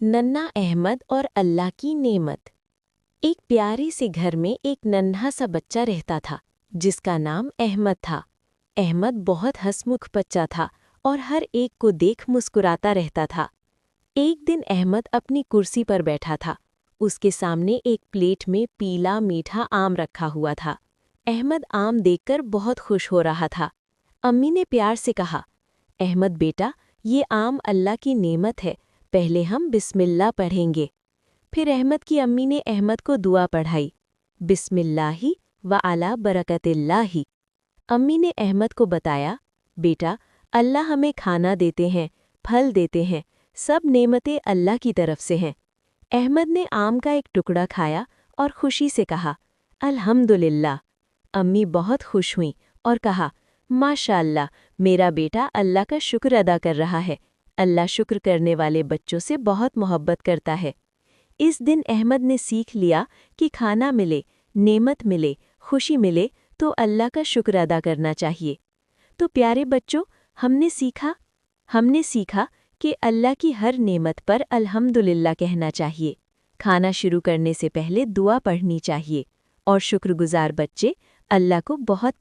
नन्हा अहमद और अल्लाह की नेमत। एक प्यारे से घर में एक नन्हा सा बच्चा रहता था जिसका नाम अहमद था। अहमद बहुत हंसमुख बच्चा था और हर एक को देख मुस्कुराता रहता था। एक दिन अहमद अपनी कुर्सी पर बैठा था। उसके सामने एक प्लेट में पीला मीठा आम रखा हुआ था। अहमद आम देखकर बहुत खुश हो रहा था। अम्मी ने प्यार से कहा, अहमद बेटा, ये आम अल्लाह की नेमत है, पहले हम बिस्मिल्लाह पढ़ेंगे। फिर अहमद की अम्मी ने अहमद को दुआ पढ़ाई, बिस्मिल्लाहि व अला बरकतिल्लाहि। अम्मी ने अहमद को बताया, बेटा, अल्लाह हमें खाना देते हैं, फल देते हैं, सब नेमतें अल्लाह की तरफ से हैं। अहमद ने आम का एक टुकड़ा खाया और खुशी से कहा, अल्हम्दुलिल्लाह। अम्मी बहुत खुश हुईं और कहा, माशाअल्लाह, मेरा बेटा अल्लाह का शुक्र अदा कर रहा है। अल्लाह शुक्र करने वाले बच्चों से बहुत मोहब्बत करता है। इस दिन अहमद ने सीख लिया कि खाना मिले, नेमत मिले, खुशी मिले तो अल्लाह का शुक्र अदा करना चाहिए। तो प्यारे बच्चों, हमने सीखा कि अल्लाह की हर नेमत पर अल्हम्दुलिल्लाह कहना चाहिए। खाना शुरू करने से पहले दुआ पढ़नी चाहिए और शुक्रगुजार बच्चे अल्लाह को बहुत